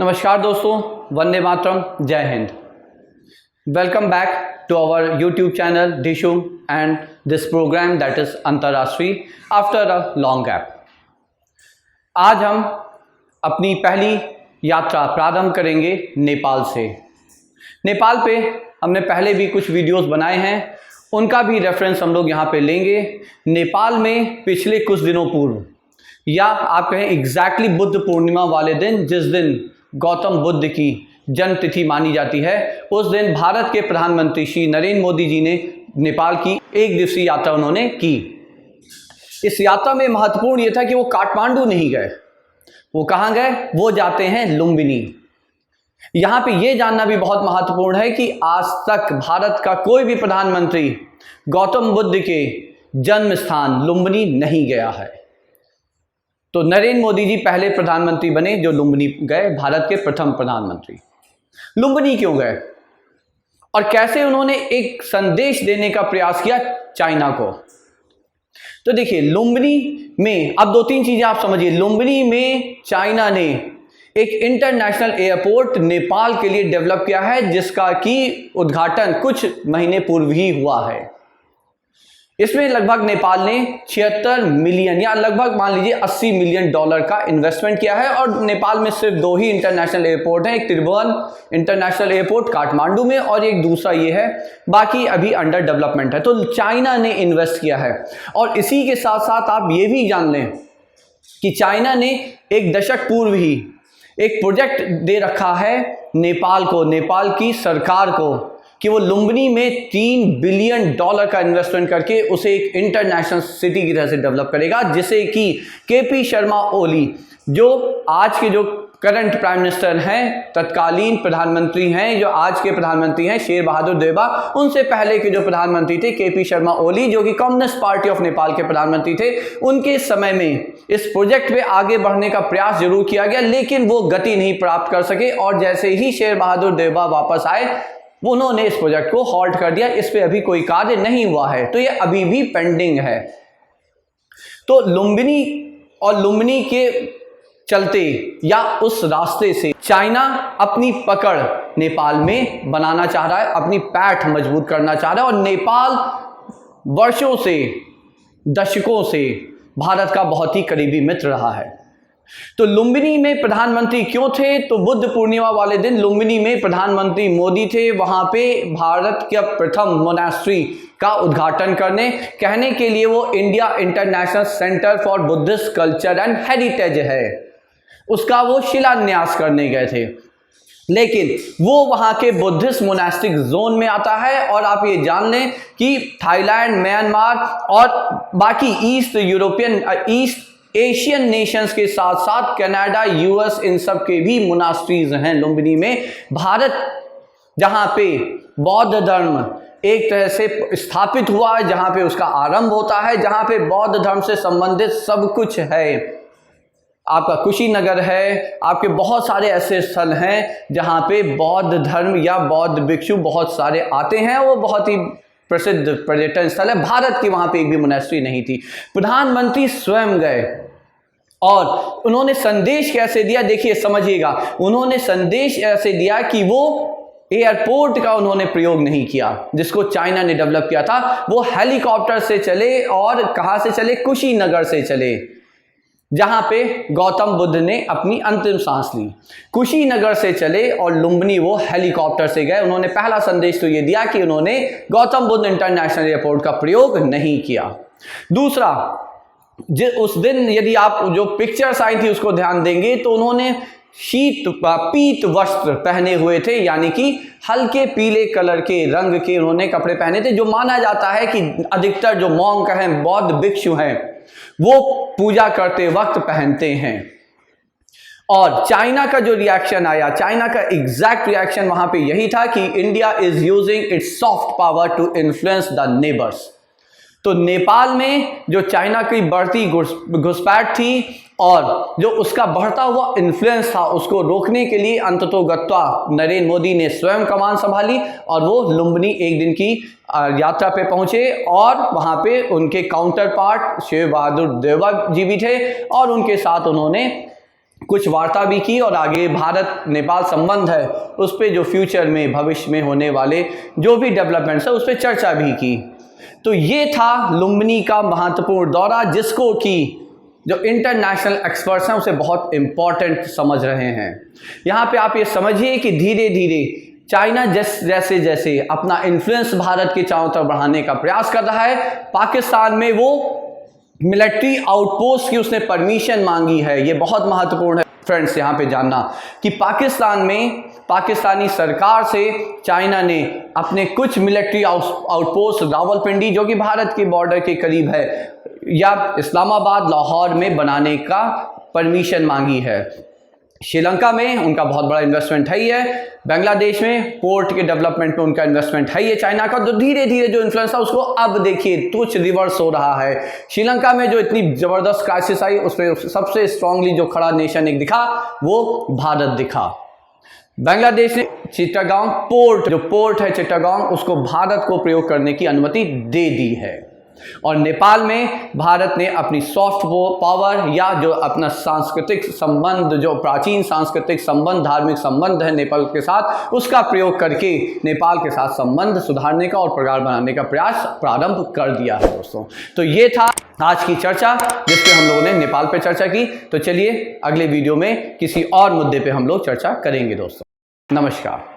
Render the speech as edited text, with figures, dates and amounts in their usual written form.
नमस्कार दोस्तों, वंदे मातरम, जय हिंद। Welcome back to our YouTube channel Dishu and this program that is अंतर्राष्ट्रीय आफ्टर अ लॉन्ग गैप। आज हम अपनी पहली यात्रा प्रारंभ करेंगे नेपाल से। नेपाल पे हमने पहले भी कुछ वीडियोस बनाए हैं, उनका भी रेफरेंस हम लोग यहाँ पे लेंगे। नेपाल में पिछले कुछ दिनों पूर्व या आप कहें एग्जैक्टली बुद्ध पूर्णिमा वाले दिन, जिस दिन गौतम बुद्ध की जन्म तिथि मानी जाती है, उस दिन भारत के प्रधानमंत्री श्री नरेंद्र मोदी जी ने नेपाल की एक दिवसीय यात्रा उन्होंने की। इस यात्रा में महत्वपूर्ण यह था कि वो काठमांडू नहीं गए। वो कहाँ गए? वो जाते हैं लुम्बिनी। यहाँ पे ये जानना भी बहुत महत्वपूर्ण है कि आज तक भारत का कोई भी प्रधानमंत्री गौतम बुद्ध के जन्म स्थान लुम्बिनी नहीं गया है। तो नरेंद्र मोदी जी पहले प्रधानमंत्री बने जो लुम्बिनी गए, भारत के प्रथम प्रधानमंत्री। लुम्बिनी क्यों गए और कैसे उन्होंने एक संदेश देने का प्रयास किया चाइना को? तो देखिए, लुम्बिनी में अब दो तीन चीजें आप समझिए। लुम्बिनी में चाइना ने एक इंटरनेशनल एयरपोर्ट नेपाल के लिए डेवलप किया है, जिसका कि उद्घाटन कुछ महीने पूर्व ही हुआ है। इसमें लगभग नेपाल ने 76 मिलियन या लगभग मान लीजिए 80 मिलियन डॉलर का इन्वेस्टमेंट किया है। और नेपाल में सिर्फ दो ही इंटरनेशनल एयरपोर्ट हैं, एक त्रिभुवन इंटरनेशनल एयरपोर्ट काठमांडू में और एक दूसरा ये है, बाकी अभी अंडर डेवलपमेंट है। तो चाइना ने इन्वेस्ट किया है। और इसी के साथ साथ आप ये भी जान लें कि चाइना ने एक दशक पूर्व ही एक प्रोजेक्ट दे रखा है नेपाल को, नेपाल की सरकार को, कि वो लुम्बिनी में $3 बिलियन का इन्वेस्टमेंट करके उसे एक इंटरनेशनल सिटी की तरह से डेवलप करेगा, जिसे कि केपी शर्मा ओली, जो आज के जो करंट प्राइम मिनिस्टर हैं, तत्कालीन प्रधानमंत्री हैं, जो आज के प्रधानमंत्री हैं शेर बहादुर देउबा, उनसे पहले के जो प्रधानमंत्री थे केपी शर्मा ओली, जो कि कम्युनिस्ट पार्टी ऑफ नेपाल के प्रधानमंत्री थे, उनके समय में इस प्रोजेक्ट पे आगे बढ़ने का प्रयास जरूर किया गया, लेकिन वो गति नहीं प्राप्त कर सके। और जैसे ही शेर बहादुर देउबा वापस आए, उन्होंने इस प्रोजेक्ट को हॉल्ट कर दिया। इस पे अभी कोई कार्य नहीं हुआ है, तो ये अभी भी पेंडिंग है। तो लुम्बिनी और लुम्बिनी के चलते या उस रास्ते से चाइना अपनी पकड़ नेपाल में बनाना चाह रहा है, अपनी पैठ मजबूत करना चाह रहा है। और नेपाल वर्षों से, दशकों से भारत का बहुत ही करीबी मित्र रहा है। तो लुम्बिनी में प्रधानमंत्री क्यों थे? तो बुद्ध पूर्णिमा वाले दिन लुम्बिनी में प्रधानमंत्री मोदी थे, वहां पे भारत के प्रथम मोनास्ट्री का उद्घाटन करने, कहने के लिए वो India international centre for Buddhist culture and heritage है, उसका वो शिलान्यास करने गए थे। लेकिन वो वहां के बुद्धिस्ट मोनास्टिक जोन में आता है। और आप ये जान लें कि थाईलैंड, म्यांमार और बाकी ईस्ट एशियन नेशंस के साथ साथ कनाडा, यूएस, इन सब के भी मोनास्ट्रीज हैं लुम्बिनी में। भारत जहां पे बौद्ध धर्म एक तरह से स्थापित हुआ है, जहां पे उसका आरंभ होता है, जहां पे बौद्ध धर्म से संबंधित सब कुछ है, आपका कुशीनगर है, आपके बहुत सारे ऐसे स्थल हैं जहां पे बौद्ध धर्म या बौद्ध भिक्षु बहुत सारे आते हैं। वो बहुत ही प्रसिद्ध पर्यटन स्थल है। भारत की वहां पे एक भी मोनास्ट्री नहीं थी। प्रधानमंत्री स्वयं गए और उन्होंने संदेश कैसे दिया, देखिए समझिएगा। उन्होंने संदेश ऐसे दिया कि वो एयरपोर्ट का उन्होंने प्रयोग नहीं किया जिसको चाइना ने डेवलप किया था। वो हेलीकॉप्टर से चले और कहां से चले? कुशीनगर से चले, जहां पे गौतम बुद्ध ने अपनी अंतिम सांस ली। कुशीनगर से चले और लुम्बिनी वो हेलीकॉप्टर से गए। उन्होंने पहला संदेश तो ये दिया कि उन्होंने गौतम बुद्ध इंटरनेशनल एयरपोर्ट का प्रयोग नहीं किया। दूसरा, उस दिन यदि आप जो पिक्चर्स आई थी उसको ध्यान देंगे तो उन्होंने पीत वस्त्र पहने हुए थे, यानी कि हल्के पीले कलर के रंग के उन्होंने कपड़े पहने थे, जो माना जाता है कि अधिकतर जो मॉन्क हैं, बौद्ध भिक्षु हैं, वो पूजा करते वक्त पहनते हैं। और चाइना का जो रिएक्शन आया, चाइना का एग्जैक्ट रिएक्शन वहां पे यही था कि India is using its soft power to influence the neighbours. तो नेपाल में जो चाइना की बढ़ती घुसपैठ थी और जो उसका बढ़ता हुआ इन्फ्लुएंस था, उसको रोकने के लिए अंततोगत्वा नरेंद्र मोदी ने स्वयं कमान संभाली और वो लुम्बिनी एक दिन की यात्रा पे पहुंचे। और वहां पे उनके काउंटर पार्ट शेर बहादुर देउबा जी भी थे और उनके साथ उन्होंने कुछ वार्ता भी की और आगे भारत नेपाल संबंध है उस पर जो फ्यूचर में भविष्य में होने वाले जो भी डेवलपमेंट्स है उस पर चर्चा भी की। तो ये था लुम्बिनी का महत्वपूर्ण दौरा, जिसको कि जो इंटरनेशनल एक्सपर्ट्स हैं उसे बहुत इम्पॉर्टेंट समझ रहे हैं। यहाँ पे आप ये समझिए कि धीरे धीरे चाइना जैसे जैसे अपना इन्फ्लुएंस भारत के चारों तरफ बढ़ाने का प्रयास कर रहा है, पाकिस्तान में वो मिलिट्री आउटपोस्ट की उसने परमिशन मांगी है। ये बहुत महत्वपूर्ण है फ्रेंड्स यहाँ पे जानना कि पाकिस्तान में पाकिस्तानी सरकार से चाइना ने अपने कुछ मिलिट्री आउटपोस्ट रावलपिंडी जो कि भारत के बॉर्डर के करीब है या इस्लामाबाद लाहौर में बनाने का परमिशन मांगी है। श्रीलंका में उनका बहुत बड़ा इन्वेस्टमेंट है ही है, बांग्लादेश में पोर्ट के डेवलपमेंट में उनका इन्वेस्टमेंट है ही है चाइना का। तो धीरे धीरे जो इन्फ्लुएंस था उसको अब देखिए कुछ रिवर्स हो रहा है। श्रीलंका में जो इतनी जबरदस्त क्राइसिस आई उसमें सबसे स्ट्रांगली जो खड़ा नेशन एक दिखा वो भारत दिखा। बांग्लादेश ने चिट्टागांव पोर्ट, जो पोर्ट है चिट्टागांव, उसको भारत को प्रयोग करने की अनुमति दे दी है। और नेपाल में भारत ने अपनी सॉफ्ट पावर या जो अपना सांस्कृतिक संबंध, जो प्राचीन सांस्कृतिक संबंध, धार्मिक संबंध है नेपाल के साथ, उसका प्रयोग करके नेपाल के साथ संबंध सुधारने का और प्रगाढ़ बनाने का प्रयास प्रारंभ कर दिया है दोस्तों। तो ये था आज की चर्चा जिसपे हम लोगों ने नेपाल पे चर्चा की। तो चलिए अगले वीडियो में किसी और मुद्दे पे हम लोग चर्चा करेंगे दोस्तों। नमस्कार।